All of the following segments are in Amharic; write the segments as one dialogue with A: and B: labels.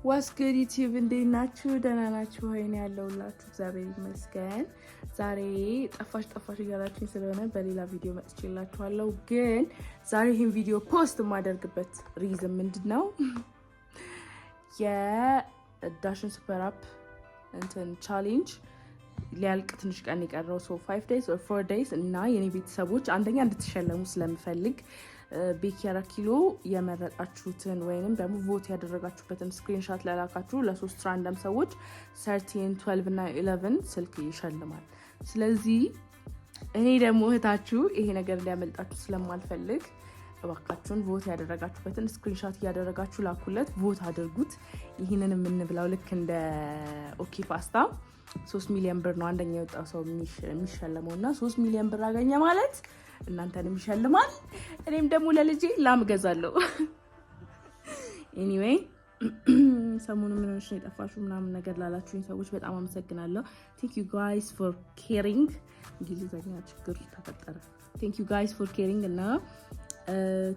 A: ዋስገድ ዩቲዩብ እንዴት ናችሁ? ደህና ናችሁ? ወይኔ ያለውላችሁ እግዚአብሔር ይመስገን። ዛሬ ጠፋሽ እያላችሁኝ ስለሆነ በሌላ ቪዲዮ መጥቼላችኋለሁ። ግን ዛሬ ይሄን ቪዲዮ ፖስት የማደርግበት ሪዝን ምንድነው? የዳሽን ሱፐር አፕ እንትን ቻሌንጅ ሊያልቅ ትንሽ ቀን የቀረው 5 days or 4 days እና የኔ ቤተሰቦች አንደኛ እንድትሸለሙ ስለምፈልግ ቤኪ 4 ኪሎ የመረጣችሁትን ወይንም ደግሞ ቮት ያደረጋችሁበትን ስክሪንሾት ለላካችሁ ለሶስት ራንደም ሰዎች 13 12 እና 11 ስልክ ይሸልማል። ስለዚህ እኔ ደግሞ እህታችሁ ይሄ ነገር እንዲያመልጣችሁ ስለማልፈልግ እባካችሁን ቮት ያደረጋችሁበትን ስክሪንሾት ያደረጋችሁ ላኩለት፣ ቮት አድርጉት። ይሄንን የምንብላው ልክ እንደ ኦኬ ፓስታ 3 ሚሊዮን ብር ነው አንደኛ የወጣው ሰው የሚሸለመውና 3 ሚሊዮን ብር አገኘ ማለት እናንተንም ይሸልማል። እኔም ደግሞ ለልጄ ላም ገዛለሁ። ኤኒዌይ ሰሞኑን ምን ሆነሽ ነው የጠፋሽው ምናምን ነገር ላላችሁኝ ሰዎች በጣም አመሰግናለሁ። ቴንክ ዩ ጋይስ ፎር ኬሪንግ። እንግሊዘኛ ችግር ተፈጠረ። ቴንክ ዩ ጋይስ ፎር ኬሪንግ እና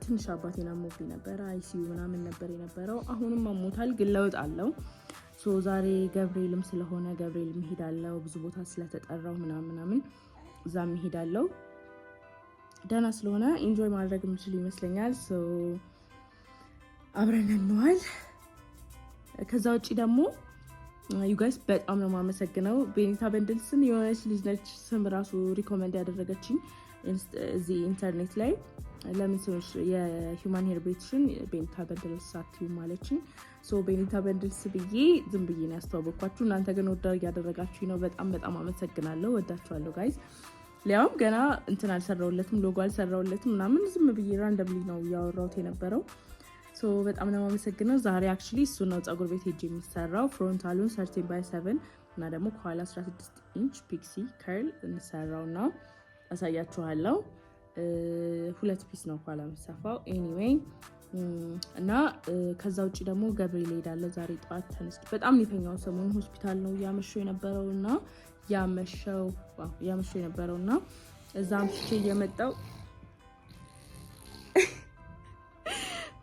A: ትንሽ አባቴና ሞቢ ነበር አይሲዩ ምናምን ነበር የነበረው። አሁንም አሞታል ግን ለውጥ አለው። ሶ ዛሬ ገብርኤልም ስለሆነ ገብርኤልም ሄዳለሁ ብዙ ቦታ ስለተጠራው ምናምን እዛም ሄዳለሁ። ደህና ስለሆነ ኢንጆይ ማድረግ የምችል ይመስለኛል። ሶ አብረን እንዋል። ከዛ ውጪ ደግሞ ዩ ጋይስ በጣም ነው የማመሰግነው። ቤኒታ በንድልስን የሆነች ልጅ ነች ስም ራሱ ሪኮመንድ ያደረገችኝ እዚህ ኢንተርኔት ላይ ለምን ስምሽ የሂውማን ሄር ቤትሽን ቤኒታ በንድልስ ሳትዩ ማለችኝ። ሶ ቤኒታ በንድልስ ብዬ ዝም ብዬ ነው ያስተዋወቅኳችሁ። እናንተ ግን ወዳው ያደረጋችሁ ነው። በጣም አመሰግናለሁ። ወዳችኋለሁ ጋይስ። ሊያውም ገና እንትን አልሰራውለትም ሎጎ አልሰራውለትም ምናምን ዝም ብዬ ራንደምሊ ነው ያወራሁት የነበረው። ሶ በጣም ነው የማመሰግነው። ዛሬ አክቹሊ እሱ ነው ፀጉር ቤት ሄጄ የሚሰራው። ፍሮንታሉን 13/7 እና ደግሞ ከኋላ 16 ኢንች ፒክሲ ከርል እንሰራውና አሳያችኋለሁ። 2 ፒስ ነው ኋላ የምሰፋው። ኤኒዌይ እና ከዛ ውጪ ደግሞ ገብርኤል ሄዳለ ዛሬ ጠዋት ተነስቶ በጣም ሊተኛው ሰሞኑን ሆስፒታል ነው ያመሸው የነበረውና እዛም ሽቼ እየመጣው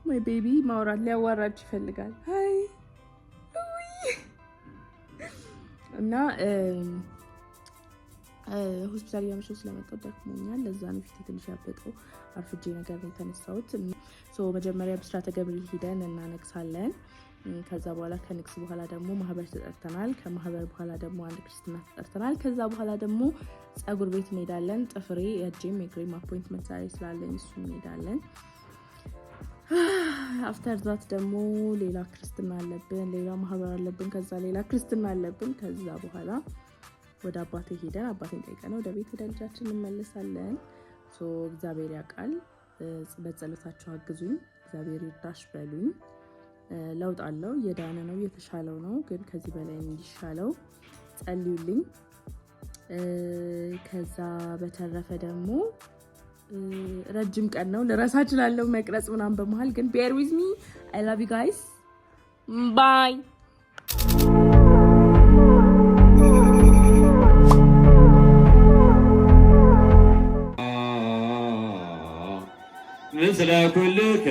A: ማይ ቤቢ ማውራት ሊያዋራች ይፈልጋል። ሃይ እና ሆስፒታል ያመሸው ስለመጣው ደክሞኛል። ለዛ ነው ፊቴ ትንሽ ያበጠው። አርፍጄ ነገር ነው የተነሳሁት። ሶ መጀመሪያ ብስራተ ገብርኤል ሄደን እናነግሳለን። ከዛ በኋላ ከንግስ በኋላ ደግሞ ማህበር ተጠርተናል። ከማህበር በኋላ ደግሞ አንድ ክርስትና ተጠርተናል። ከዛ በኋላ ደግሞ ፀጉር ቤት እንሄዳለን። ጥፍሬ የጄም የግሬም አፖይንትመንት ዛሬ ስላለኝ እሱ እንሄዳለን። አፍተር ዛት ደግሞ ሌላ ክርስትና አለብን፣ ሌላ ማህበር አለብን፣ ከዛ ሌላ ክርስትና አለብን። ከዛ በኋላ ወደ አባቴ ሄደን አባቴን ጠይቀን ወደ ቤት ወደ ልጃችን እንመለሳለን። ሶ እግዚአብሔር ያውቃል። በጸሎታችሁ አግዙኝ። እግዚአብሔር ይርዳሽ በሉኝ። ለውጥ አለው፣ የዳነ ነው፣ የተሻለው ነው። ግን ከዚህ በላይ እንዲሻለው ጸልዩልኝ። ከዛ በተረፈ ደግሞ ረጅም ቀን ነው፣ ልረሳ እችላለሁ መቅረጽ ምናምን በመሃል ግን bear with me. I love you guys. Bye.
B: ምስለ ኩልከ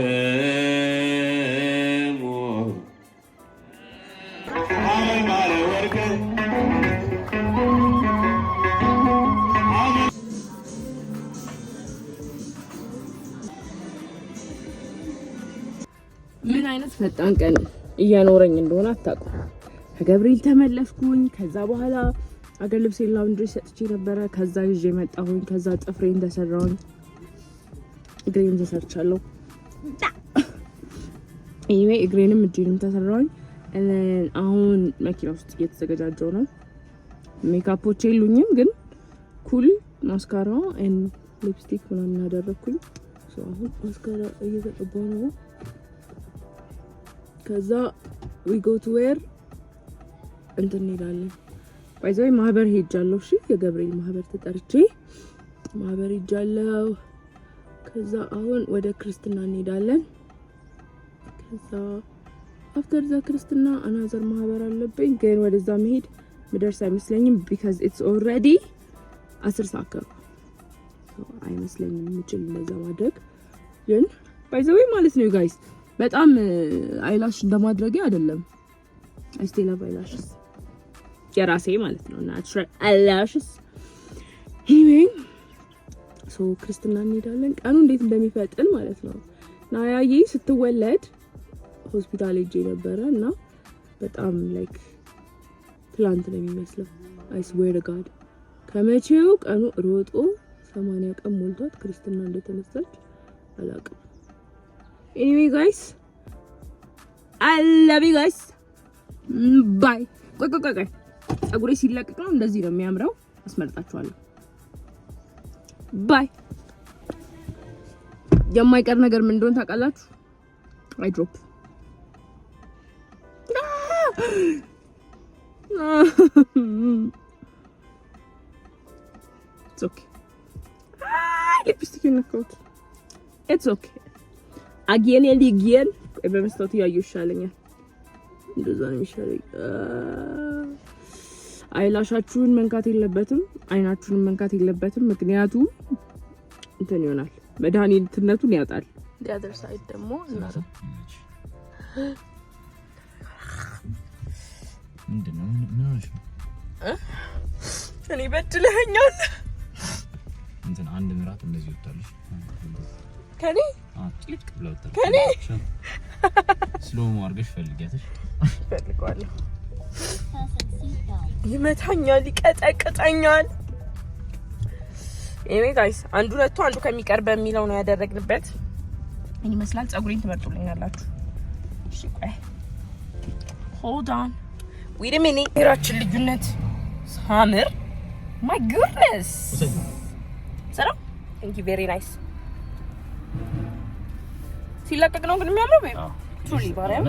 A: ምን አይነት ፈጣን ቀን እያኖረኝ እንደሆነ አታውቁም። ከገብርኤል ተመለስኩኝ። ከዛ በኋላ አገር ልብሴን ላውንድሪ ሰጥቼ ነበረ። ከዛ ይዤ መጣሁኝ። ከዛ ጥፍሬን ተሰራሁኝ፣ እግሬን ተሰርቻለሁ። ኤኒዌይ እግሬንም እጄንም ተሰራሁኝ። አሁን መኪና ውስጥ እየተዘጋጀው ነው። ሜካፖች የሉኝም ግን ኩል ማስካራ ኤንድ ሊፕስቲክ ምናምን አደረኩኝ። ሶ አሁን ማስካራ እየተቀባሁ ነው። ከዛ we go to where እንትን እንሄዳለን። ባይዘይ ማህበር ሄጃለሁ። እሺ የገብርኤል ማህበር ተጠርቼ ማህበር ሄጃለሁ። ከዛ አሁን ወደ ክርስትና እንሄዳለን። ከዛ after the ክርስትና አናዘር ማህበር አለብኝ ግን ወደዛ መሄድ ምደርስ አይመስለኝም because it's already 10 ሰዓት አይመስለኝም የምችል እንደዛ ማድረግ ግን ባይዘይ ማለት ነው ጋይስ በጣም አይላሽ እንደማድረግ አይደለም I still have eyelashes. የራሴ ማለት ነው natural eyelashes. Anyway, so ክርስትና እንሄዳለን። ቀኑ እንዴት እንደሚፈጥን ማለት ነው። ናያዬ ስትወለድ ሆስፒታል ሄጄ ነበረ እና በጣም like ትላንት ነው የሚመስለው. I swear to God. ከመቼው ቀኑ ሮጦ 80 ቀን ሞልቷት ክርስትና እንደተነሳች አላውቅም. Anyway guys, I love you guys. Bye. ቆይ ጸጉሬ ሲለቀቅ ነው እንደዚህ ነው የሚያምረው። አስመርጣችኋለሁ. ባይ። የማይቀር ነገር ምን እንደሆነ ታውቃላችሁ? አይ ድሮፕ It's okay. Lipstick ነካሁት. It's okay. Again. በመስታወት ያዩ ይሻለኛል። እንደዛ ነው የሚሻለኝ። አይላሻችሁን መንካት የለበትም፣ አይናችሁን መንካት የለበትም። ምክንያቱም እንትን ይሆናል፣ መድኃኒትነቱን ያጣል። the other side ደግሞ እናረ
B: ምንድነው ምን ሆነሽ ነው?
A: እኔ በድለኛል።
B: እንትን አንድ ምራት እንደዚህ ወጣልሽ
A: ከኔ
B: ጥልቅ ብለው ወጣልሽ
A: ከኔ
B: ስሎው አድርገሽ ፈልጊያትሽ
A: ፈልጓለሁ። ይመታኛል፣ ይቀጠቅጠኛል። ኤኒ ጋይስ አንዱ ለቱ አንዱ ከሚቀር በሚለው ነው ያደረግንበት። ምን ይመስላል? ጸጉሬን ትመርጡልኛላችሁ? እሺ ቆይ hold on wait a minute። እራችን ልዩነት ሳምር my goodness ሰላም thank you very nice። ሲለቀቅ ነው ግን የሚያምረው ወይ ቱሊ ባሪያም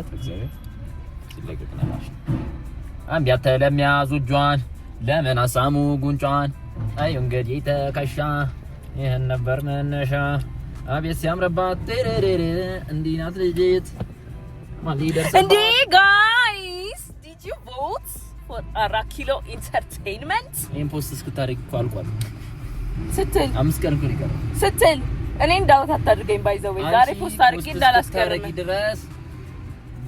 B: ሲለቀቅ ነው ማለት አንቢያተ ለሚያዙ ጇን ለምን አሳሙ ጉንጯን አይ እንግዲህ ተከሻ ይሄን ነበር መነሻ አቤት ሲያምርባት ተረረረ እንዲናት ልጅት ማን ሊደርስ እንዴ ጋይስ did you vote for Arakilo Entertainment? ኢምፖስት እስክታረግ እኮ አልቋል ስትል 5 ቀን እኮ ይቀራል ስትል እኔ እንዳውት አታድርገኝ ባይዘው ዛሬ ፖስት አድርጌ እንዳላስቀረኝ ድረስ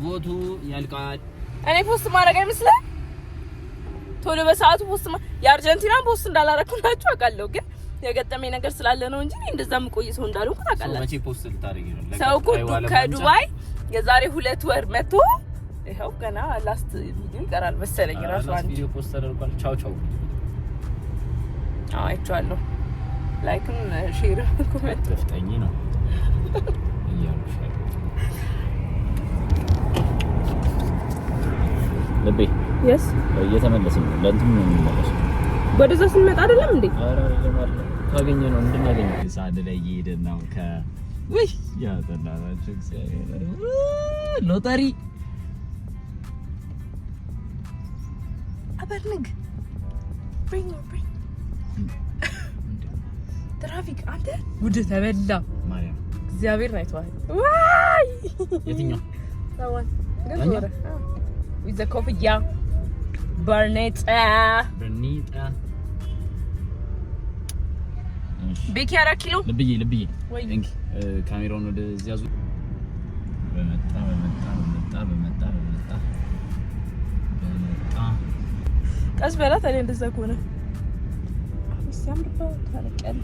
B: ቮቱ ያልቃል። እኔ ፖስት ማድረግ አይመስልም ቶሎ በሰዓቱ ፖስት የአርጀንቲና ፖስት እንዳላረኩላችሁ አውቃለሁ፣ ግን የገጠመኝ ነገር ስላለ ነው እንጂ እንደዛ ምቆይ ሰው እንዳሉ ታውቃላችሁ። መቼ ፖስት ልታረጊ ነው? ሰው ከዱባይ የዛሬ 2 ወር መጥቶ ይሄው ገና ላስት ቪዲዮ ይቀራል መሰለኝ ራሱ አንድ ቪዲዮ ፖስት ተደርጓል። ቻው አይቻለሁ። ላይክም ሼር ኮሜንት ፍጠኝ ነው እያሉሽ ለቤ yes እየተመለስን ነው። ለእንትን ነው የሚመለስ ወደዛ ስንመጣ አይደለም እንዴ? አረ ለማለት ታገኘ ነው እንድናገኝ ሳድ ላይ እየሄድን ነው ወይ ያ ተናራችሁ ሎተሪ አበርንግ bring ትራፊክ አንተ ጉድ ተበላ ማርያም እግዚአብሔር ነው አይቷል። ዋይ የትኛው ታዋን ገዘረ with the ኮፍያ በርኔጣ ቤኪ 4 ኪሎ ልብዬ እንኪ ካሜራውን ወደ እዚያ ዙ በመጣ ቀስ በላት አይደል? እንደዛ ከሆነ ሲያምርባ ታረቀል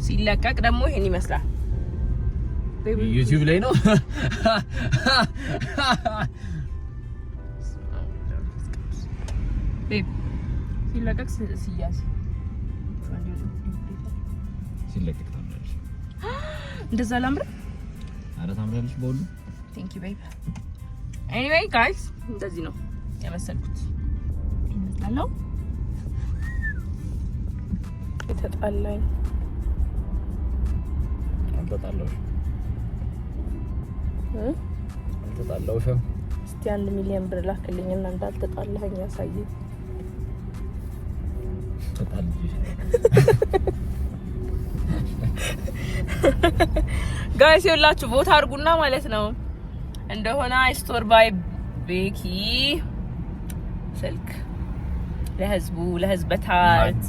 B: ሲለቀቅ ደግሞ ይሄን ይመስላል። ዩቲዩብ ላይ ነው ቤብ ሲለቀቅ ሲለቀቅ ታምራለሽ። እንደዛ ላምር አረ ታምራለሽ በሁሉ ቴንክ ዩ ቤብ። ኤኒዌይ ጋይስ እንደዚህ ነው ያመሰልኩት ይመስላል። የተጣላኝ አልተጣላሁሽም። እስቲ 1 ሚሊዮን ብር ላክልኝና እንዳልተጣላኸኝ ያሳየኝ። ተጣልኩሽ ጋይስ ይኸውላችሁ ቦታ አድርጉና ማለት ነው እንደሆነ ስቶር ባይ ቤኪ ስልክ ለህዝበታት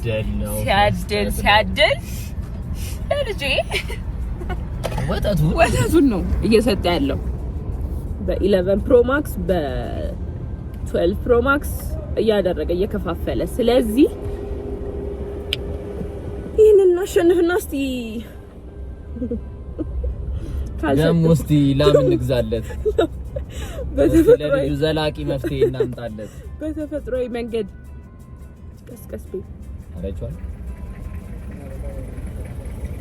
B: ሲያድል ለልጄ ወተቱን ነው እየሰጠ ያለው።
A: በ11 ፕሮ ማክስ በ12 ፕሮ ማክስ እያደረገ እየከፋፈለ ስለዚህ ይሄንን አሸንፍና እስቲ
B: ካልሰም እስቲ ለምን እንግዛለት
A: በተፈጥሯዊ
B: ዘላቂ መፍትሄ እናምጣለት
A: በተፈጥሯዊ መንገድ ቀስቀስ ቤት
B: አረቻው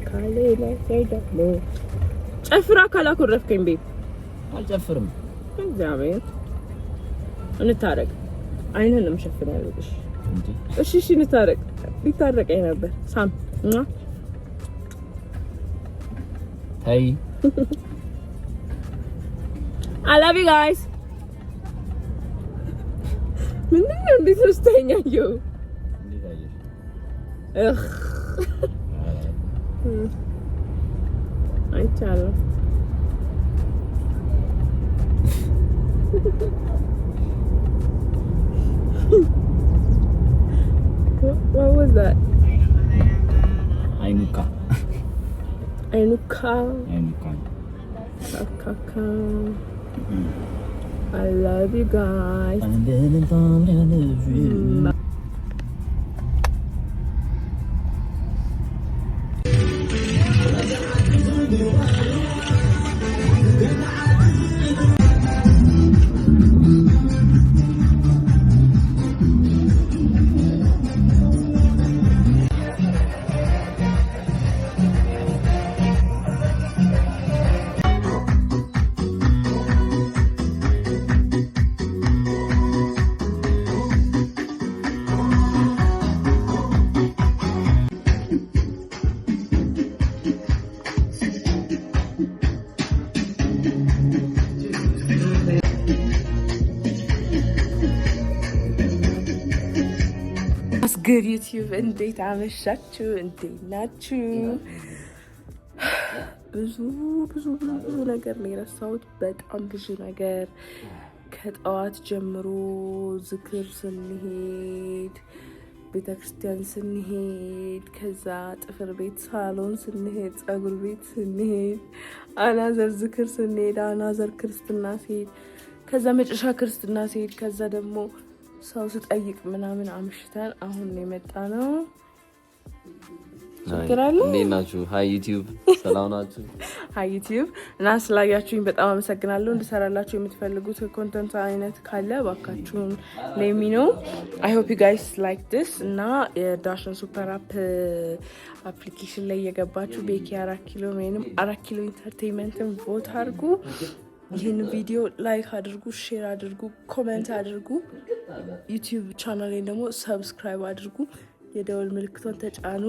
A: ካለ ላይ ደግሞ ጨፍራ ካላኮረፍከኝ ቤት
B: አልጨፍርም
A: እግዚአብሔር እንታረቅ አይነንም ሸፍና ያለሽ
B: እንዴ
A: እሺ እንታረቅ ሊታረቀኝ ነበር ሳም
B: ታይ
A: I love you guys ምንድነው እንዴት ወስተኛየው አይቻለሁ What was that?
B: Ainuka.
A: I love you guys. Good YouTube እንዴት አመሻችሁ እንዴት ናችሁ ብዙ ነገር ነው የረሳሁት በጣም ብዙ ነገር ከጠዋት ጀምሮ ዝክር ስንሄድ ቤተክርስቲያን ስንሄድ ከዛ ጥፍር ቤት ሳሎን ስንሄድ ጸጉር ቤት ስንሄድ አናዘር ዝክር ስንሄድ አናዘር ክርስትና ሲሄድ ከዛ መጨረሻ ክርስትና ሲሄድ ከዛ ደግሞ ሰው ስጠይቅ ምናምን አምሽተን አሁን ነው የመጣነው
B: እንዴት ናችሁ ሃይ ዩቲዩብ ሰላም ናችሁ
A: ሃይ ዩቲዩብ እና ስላያችሁኝ በጣም አመሰግናለሁ እንድሰራላችሁ የምትፈልጉት ኮንተንት አይነት ካለ ባካችሁን let me know I hope you guys like this እና የዳሽን ሱፐር አፕ አፕሊኬሽን ላይ የገባችሁ ቤኪ 4 ኪሎ ወይንም 4 ኪሎ ኢንተርቴይንመንትን ቮት አድርጉ ይህን ቪዲዮ ላይክ አድርጉ ሼር አድርጉ ኮሜንት አድርጉ ዩቲዩብ ቻናሌን ደግሞ ሰብስክራይብ አድርጉ የደወል ምልክቱን ተጫኑ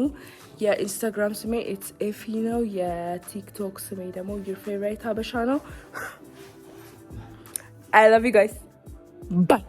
A: የኢንስታግራም ስሜ ኢትስ ኤፊ ነው የቲክቶክ ስሜ ደግሞ your favorite ሀበሻ ነው I love you guys bye